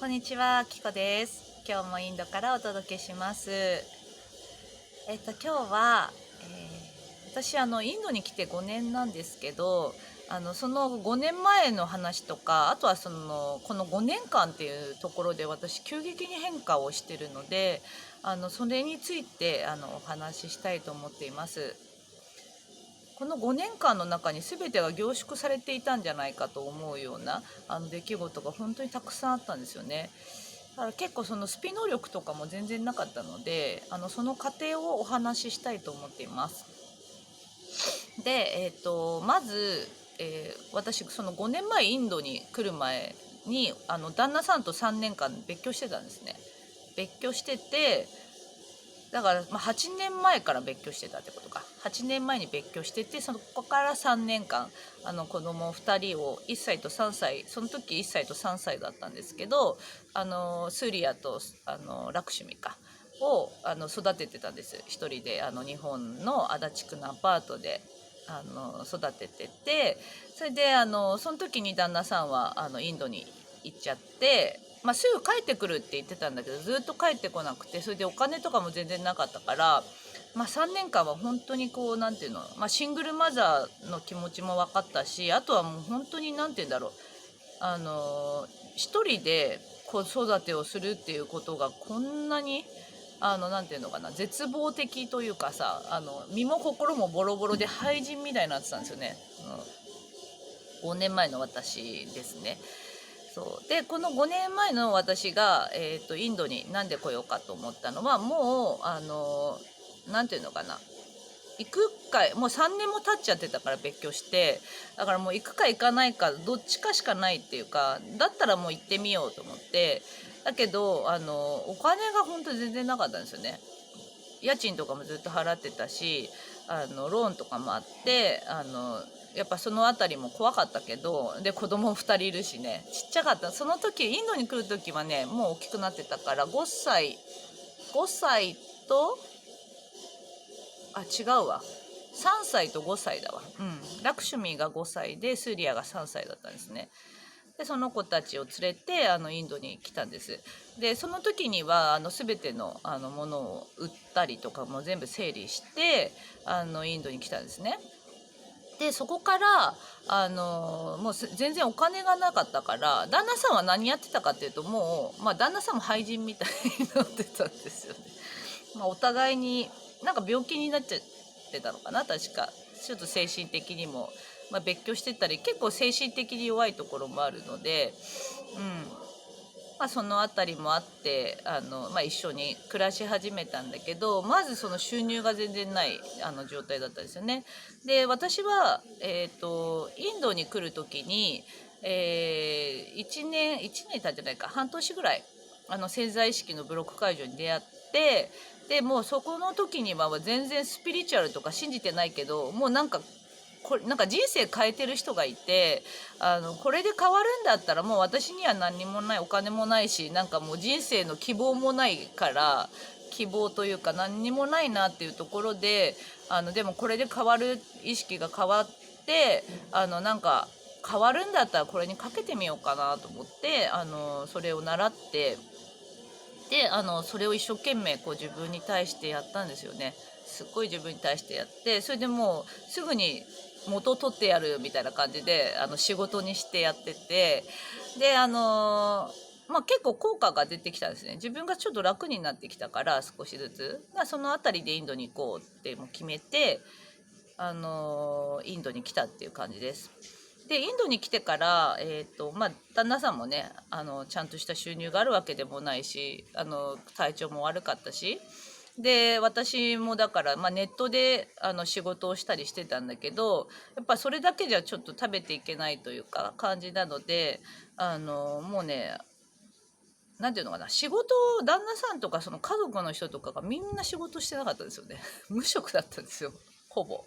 こんにちは、キコです。今日もインドからお届けします。今日は、私インドに来て5年なんですけど、その5年前の話とか、あとはこの5年間っていうところで私急激に変化をしてるので、それについてお話ししたいと思っています。この5年間の中に全てが凝縮されていたんじゃないかと思うような出来事が本当にたくさんあったんですよね。だから結構そのスピ能力とかも全然なかったのでその過程をお話ししたいと思っています。で、まず、私その5年前インドに来る前に旦那さんと3年間別居してたんですね。別居してて、だから、8年前から別居してたってことか。8年前に別居してて、そこから3年間子供2人を1歳と3歳、その時1歳と3歳だったんですけど、スーリアとラクシュミかを育ててたんです。一人で日本の足立区のアパートで育ててて、それでその時に旦那さんはインドに行っちゃって、すぐ帰ってくるって言ってたんだけど、ずっと帰ってこなくて、それでお金とかも全然なかったから、3年間は本当にこうなんていうの、シングルマザーの気持ちも分かったし、あとはもう本当になんていうんだろう、一人で子育てをするっていうことがこんなになんていうのかな、絶望的というかさ、身も心もボロボロで廃人みたいになってたんですよね。5年前の私ですね。そうで、この5年前の私が、インドになんで来ようかと思ったのは、もうなんていうのかな、行くか、もう3年も経っちゃってたから別居して、だからもう行くか行かないかどっちかしかないっていうか、だったらもう行ってみようと思って、だけどお金が本当に全然なかったんですよね。家賃とかもずっと払ってたし、ローンとかもあって、やっぱその辺りも怖かったけど、で子供2人いるしね、ちっちゃかった。その時インドに来る時はね、もう大きくなってたから5歳と、違うわ、3歳と5歳だわ。ラクシュミーが5歳でスーリアが3歳だったんですね。でその子たちを連れてインドに来たんです。でその時には全てのものを売ったりとかも全部整理してインドに来たんですね。でそこからもう全然お金がなかったから、旦那さんは何やってたかっていうと、もう、旦那さんも廃人みたいになってたんですよね。お互いになんか病気になっちゃってたのかな、確か。ちょっと精神的にも、別居してたり結構精神的に弱いところもあるので、そのあたりもあって一緒に暮らし始めたんだけど、まずその収入が全然ない状態だったんですよね。で私は、インドに来る時に、1年経ってないか、半年ぐらい潜在意識のブロック解除に出会って、でもうそこの時には全然スピリチュアルとか信じてないけど、もうなんか人生変えてる人がいて、これで変わるんだったらもう私には何にもない、お金もないし、なんかもう人生の希望もないから、希望というか何にもないなっていうところで、でもこれで変わる、意識が変わって、なんか変わるんだったらこれにかけてみようかなと思って、それを習って、でそれを一生懸命こう自分に対してやったんですよね。すっごい自分に対してやって、それでもうすぐに元を取ってやるみたいな感じで仕事にしてやってて、で結構効果が出てきたんですね。自分がちょっと楽になってきたから、少しずつ、その辺りでインドに行こうっても決めてインドに来たっていう感じです。でインドに来てから、旦那さんもねちゃんとした収入があるわけでもないし、体調も悪かったし、で私もだから、ネットで仕事をしたりしてたんだけど、やっぱそれだけじゃちょっと食べていけないというか感じなので、もうね、なんていうのかな、仕事を旦那さんとかその家族の人とかがみんな仕事してなかったんですよね。無職だったんですよ、ほぼ。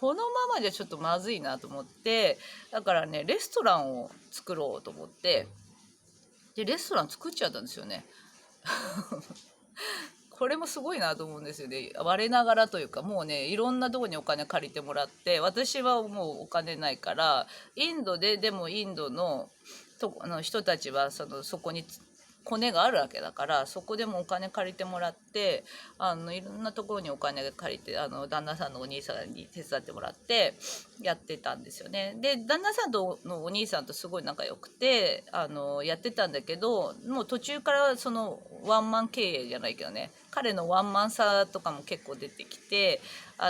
このままじゃちょっとまずいなと思って、だからねレストランを作ろうと思って、でレストラン作っちゃったんですよね。これもすごいなと思うんですよね。我ながらというか、もうねいろんなとこにお金借りてもらって、私はもうお金ないからインドで、でもインドの人たちはそこにコネがあるわけだから、そこでもお金借りてもらって、いろんなところにお金借りて、旦那さんのお兄さんに手伝ってもらってやってたんですよね。で旦那さんとのお兄さんとすごい仲良くてやってたんだけど、もう途中からそのワンマン経営じゃないけどね、彼のワンマンさとかも結構出てきて、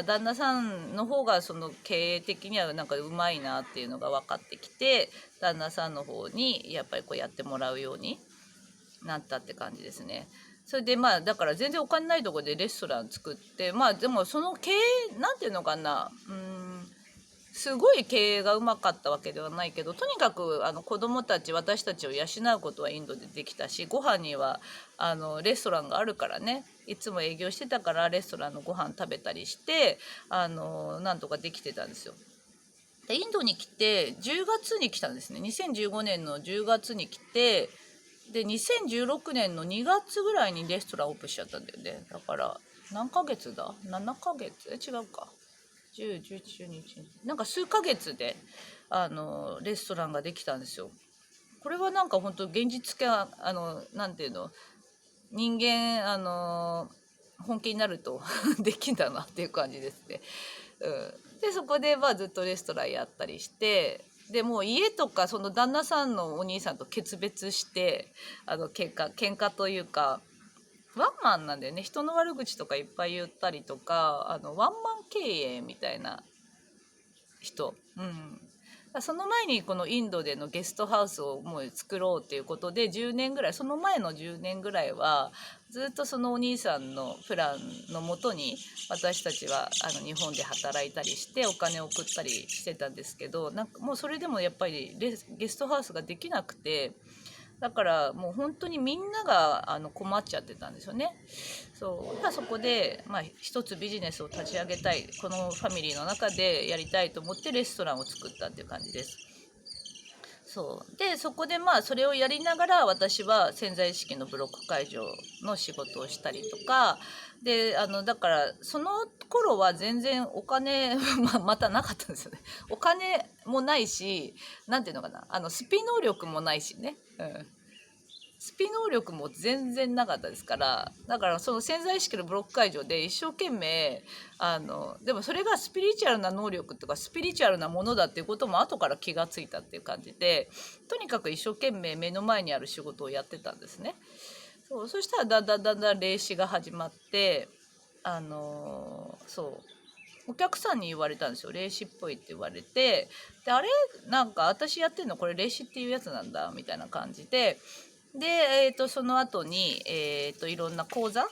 旦那さんの方がその経営的にはなんかうまいなっていうのが分かってきて、旦那さんの方にやっぱりこうやってもらうようになったって感じですね。それでまあだから全然お金ないところでレストラン作って、まあでもその経営なんていうのかな、すごい経営がうまかったわけではないけど、とにかく子供たち、私たちを養うことはインドでできたし、ご飯にはレストランがあるからね、いつも営業してたからレストランのご飯食べたりしてなんとかできてたんですよ。でインドに来て10月に来たんですね。2015年の10月に来て、で2016年の2月ぐらいにレストランオープンしちゃったんだよね。だから何ヶ月だ、7ヶ月違うか、10、11、12、なんか数ヶ月でレストランができたんですよ。これはなんか本当現実系、なんていうの、人間本気になるとできんだなっていう感じですね。でそこでまあずっとレストランやったりして、でもう家とかその旦那さんのお兄さんと決別して、喧嘩というか、ワンマンなんだよね。人の悪口とかいっぱい言ったりとか、ワンマン経営みたいな人。その前にこのインドでのゲストハウスをもう作ろうっていうことで10年ぐらい、その前の10年ぐらいはずっとそのお兄さんのプランのもとに私たちは日本で働いたりしてお金を送ったりしてたんですけど、なんかもうそれでもやっぱりゲストハウスができなくて、だからもう本当にみんなが困っちゃってたんですよね。そこで、まあ、一つビジネスを立ち上げたい、このファミリーの中でやりたいと思ってレストランを作ったっていう感じです。でそこでまあそれをやりながら私は潜在意識のブロック解除の仕事をしたりとかで、だからその頃は全然お金またなかったんですよね。お金もないし、なんていうのかな、スピ能力もないしね、スピ能力も全然なかったですから、だからその潜在意識のブロック解除で一生懸命でもそれがスピリチュアルな能力とかスピリチュアルなものだっていうことも後から気がついたっていう感じで、とにかく一生懸命目の前にある仕事をやってたんですね。そしたらだんだん霊視が始まって、お客さんに言われたんですよ。霊視っぽいって言われて、であれなんか私やってんのこれ霊視っていうやつなんだみたいな感じで、その後に、いろんな講座、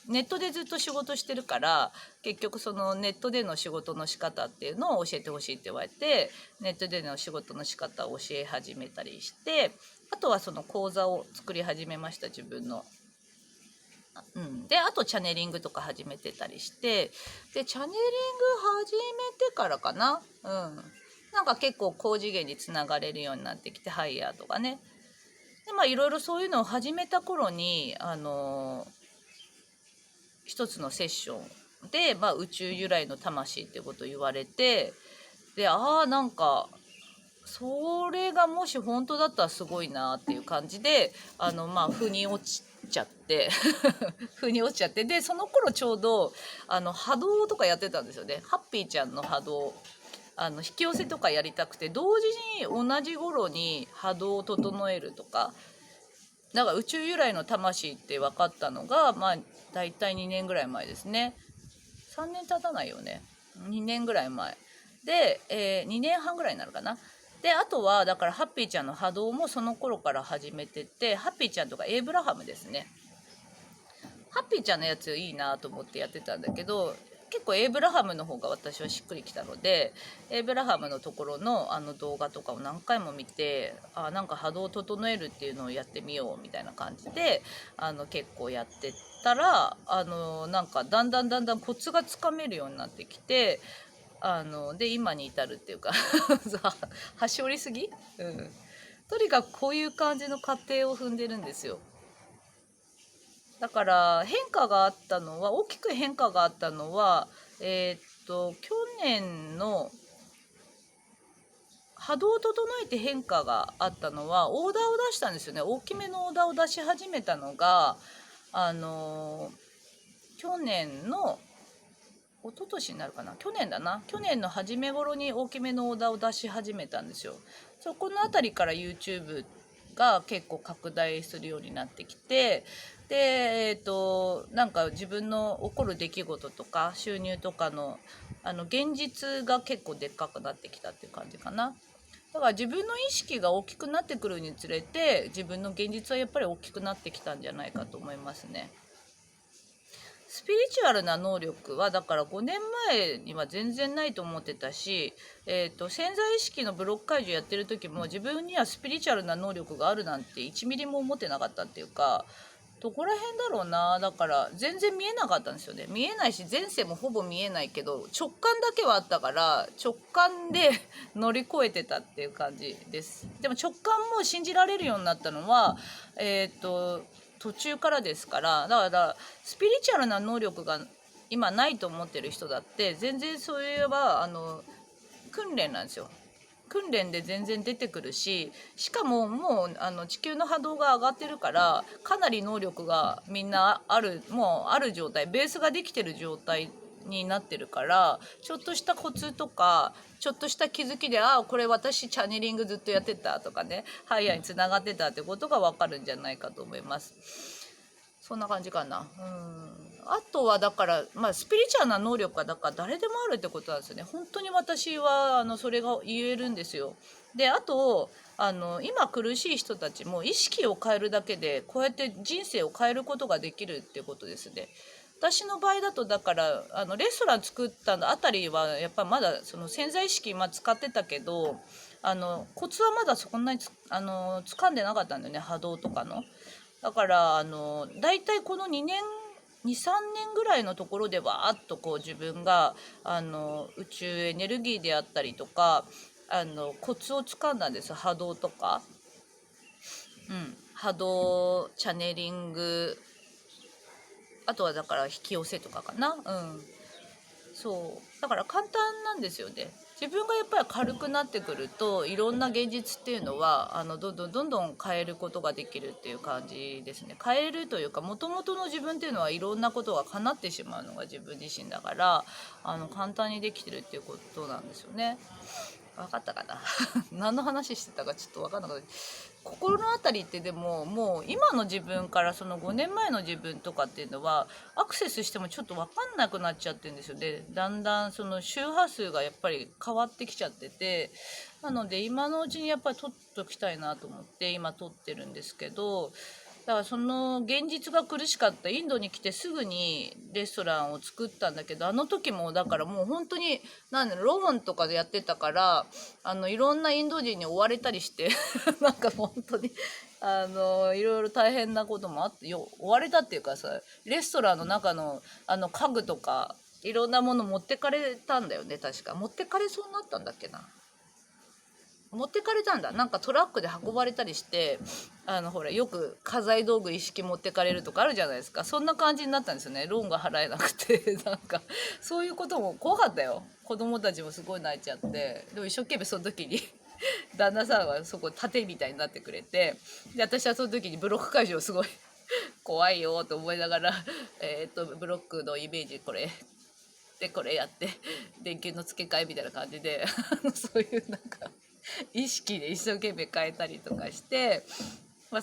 ネットでずっと仕事してるから、結局そのネットでの仕事の仕方っていうのを教えてほしいって言われて、ネットでの仕事の仕方を教え始めたりして、あとはその講座を作り始めました、自分の。であとチャネリングとか始めてたりして、でチャネリング始めてからかな、なんか結構高次元につながれるようになってきて、ハイヤーとかね。でまあいろいろそういうのを始めた頃に一つのセッションで、まあ、宇宙由来の魂っていうことを言われて、でなんかそれがもし本当だったらすごいなっていう感じでまあ腑に落ちちゃって腑に落ちちゃって、でその頃ちょうど波動とかやってたんですよね。ハッピーちゃんの波動引き寄せとかやりたくて、同時に同じ頃に波動を整えるとか、だから宇宙由来の魂って分かったのがまあ大体2年ぐらい前ですね。3年経たないよね、2年ぐらい前で、2年半ぐらいになるかな。であとはだからハッピーちゃんの波動もその頃から始めてて、ハッピーちゃんとかエイブラハムですね。ハッピーちゃんのやついいなと思ってやってたんだけど、結構エイブラハムの方が私はしっくりきたので、エイブラハムのところの動画とかを何回も見て、なんか波動を整えるっていうのをやってみようみたいな感じで結構やってたらなんかだんだんコツがつかめるようになってきて、で今に至るっていうか端折りすぎ、とにかくこういう感じの過程を踏んでるんですよ。だから変化があったのは、大きく変化があったのは去年の波動を整えて変化があったのはオーダーを出したんですよね。大きめのオーダーを出し始めたのが去年の一昨年になるかな、去年だな、去年の初め頃に大きめのオーダーを出し始めたんですよ。そこの辺りから YouTube が結構拡大するようになってきて、でなんか自分の起こる出来事とか収入とかの現実が結構でっかくなってきたっていう感じかな。だから自分の意識が大きくなってくるにつれて自分の現実はやっぱり大きくなってきたんじゃないかと思いますね。スピリチュアルな能力はだから5年前には全然ないと思ってたし、潜在意識のブロック解除やってる時も自分にはスピリチュアルな能力があるなんて1ミリも思ってなかったっていうか、どこら辺だろうな。だから全然見えなかったんですよね。見えないし前世もほぼ見えないけど直感だけはあったから直感で乗り越えてたっていう感じです。でも直感も信じられるようになったのは途中からですから。だからスピリチュアルな能力が今ないと思ってる人だって全然そういえば訓練なんですよ。訓練で全然出てくるし、しかももう地球の波動が上がってるからかなり能力がみんなもうある状態、ベースができてる状態になってるから、ちょっとしたコツとかちょっとした気づきでこれ私チャネリングずっとやってたとかね、ハイヤーにつながってたってことが分かるんじゃないかと思います。そんな感じかな。あとはだから、スピリチュアルな能力がだから誰でもあるってことなんですよね。本当に私はそれが言えるんですよ。であと今苦しい人たちも意識を変えるだけでこうやって人生を変えることができるってことですね。私の場合だとだからレストラン作ったあたりはやっぱまだその潜在意識使ってたけどコツはまだそんなに掴んでなかったんだよね、波動とかの。だからだいたいこの2年23年ぐらいのところでわーっとこう自分が宇宙エネルギーであったりとかコツをつかんだんです。波動とか、波動チャネリング、あとはだから引き寄せとかかな。そうだから簡単なんですよね。自分がやっぱり軽くなってくるといろんな現実っていうのはどんどん変えることができるっていう感じですね。変えるというか、もともとの自分っていうのはいろんなことが叶ってしまうのが自分自身だから簡単にできてるっていうことなんですよね。分かったかな何の話してたかちょっと分かんなかった。心のあたりってでももう今の自分からその5年前の自分とかっていうのはアクセスしてもちょっと分かんなくなっちゃってるんですよね。だんだんその周波数がやっぱり変わってきちゃってて、なので今のうちにやっぱり取っときたいなと思って今取ってるんですけど、だからその現実が苦しかったインドに来てすぐにレストランを作ったんだけど、あの時もだからもう本当にローンとかでやってたからいろんなインド人に追われたりしてなんか本当にいろいろ大変なこともあって追われたっていうかさ、レストランの中の家具とかいろんなもの持ってかれたんだよね。確か持ってかれそうになったんだっけな。持ってかれたんだ。なんかトラックで運ばれたりしてほらよく家財道具一式持ってかれるとかあるじゃないですか。そんな感じになったんですよね。ローンが払えなくてなんかそういうことも怖かったよ。子供たちもすごい泣いちゃって。でも一生懸命その時に旦那さんはそこ盾みたいになってくれて、で私はその時にブロック解除をすごい怖いよと思いながらブロックのイメージこれでこれやって電球の付け替えみたいな感じでそういうなんか意識で一生懸命変えたりとかして、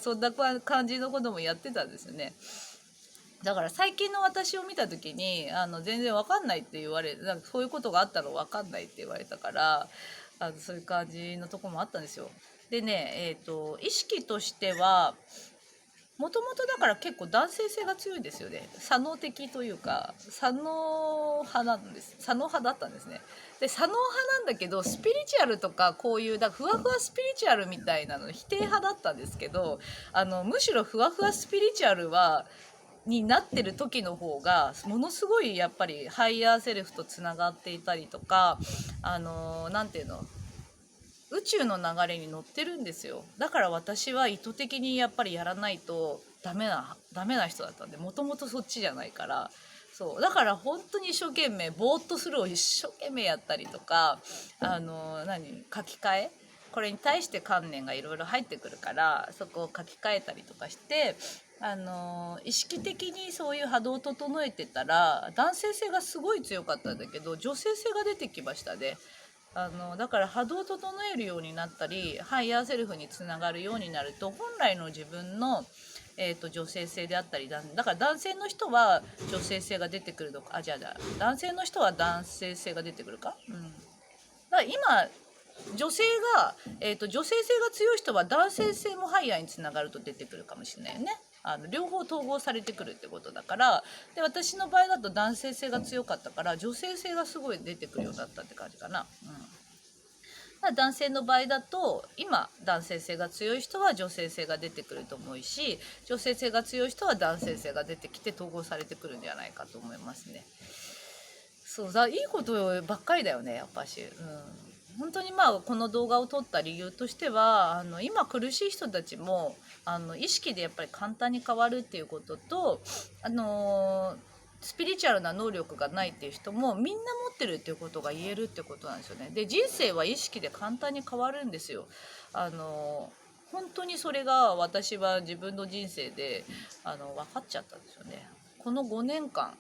そんな感じのこともやってたんですよね。だから最近の私を見た時に全然わかんないって言われ、なんかそういうことがあったのわかんないって言われたからそういう感じのとこもあったんですよ。でね意識としてはもともとだから結構男性性が強いんですよね。左脳的というか左脳派なんです。左脳派だったんですね。で左脳派なんだけどスピリチュアルとかこういうふわふわスピリチュアルみたいなの否定派だったんですけどむしろふわふわスピリチュアルになってる時の方がものすごいやっぱりハイヤーセルフとつながっていたりとかなんていうの、宇宙の流れに乗ってるんですよ。だから私は意図的にやっぱりやらないとダメな人だったんで、もともとそっちじゃないから。そうだから本当に一生懸命ぼーっとするを一生懸命やったりとか書き換えこれに対して観念がいろいろ入ってくるから、そこを書き換えたりとかして、意識的にそういう波動を整えてたら男性性がすごい強かったんだけど女性性が出てきましたね。だから波動を整えるようになったりハイヤーセルフにつながるようになると本来の自分の、女性性であったりだから男性の人は女性性が出てくるのかじゃあ男性の人は男性性が出てくるか、だから今女性が、女性性が強い人は男性性もハイヤーにつながると出てくるかもしれないよね。両方統合されてくるってことだから。で私の場合だと男性性が強かったから女性性がすごい出てくるようになったって感じかな。男性の場合だと今男性性が強い人は女性性が出てくると思うし女性性が強い人は男性性が出てきて統合されてくるんじゃないかと思いますね。そうだいいことばっかりだよねやっぱし。本当にこの動画を撮った理由としては今苦しい人たちも意識でやっぱり簡単に変わるっていうこととスピリチュアルな能力がないっていう人もみんな持ってるっていうことが言えるってことなんですよね。で人生は意識で簡単に変わるんですよ。本当にそれが私は自分の人生で分かっちゃったんですよね。この5年間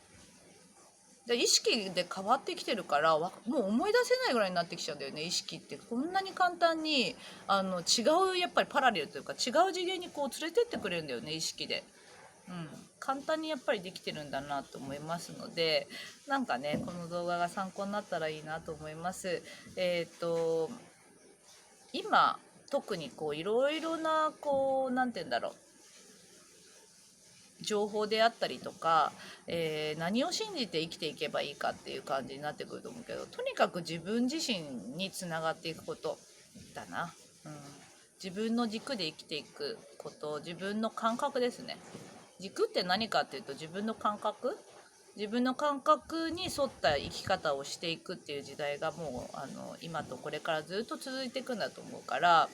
で意識で変わってきてるからもう思い出せないぐらいになってきちゃうんだよね。意識ってこんなに簡単に違うやっぱりパラレルというか違う次元にこう連れてってくれるんだよね意識で。簡単にやっぱりできてるんだなと思いますのでなんかねこの動画が参考になったらいいなと思います。今特にこういろいろなこうなんて言うんだろう情報であったりとか、何を信じて生きていけばいいかっていう感じになってくると思うけどとにかく自分自身につながっていくことだな、自分の軸で生きていくこと自分の感覚ですね。軸って何かっていうと自分の感覚に沿った生き方をしていくっていう時代がもう今とこれからずっと続いていくんだと思うから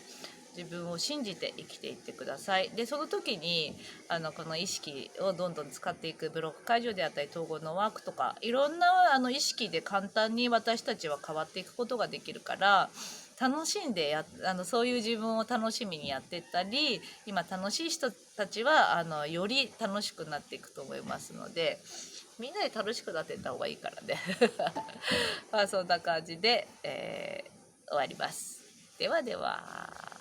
自分を信じて生きていってください。でその時にこの意識をどんどん使っていくブロック解除であったり統合のワークとかいろんな意識で簡単に私たちは変わっていくことができるから楽しんでそういう自分を楽しみにやっていったり今楽しい人たちはより楽しくなっていくと思いますのでみんなで楽しくなっていった方がいいからねそんな感じで、終わります。ではでは。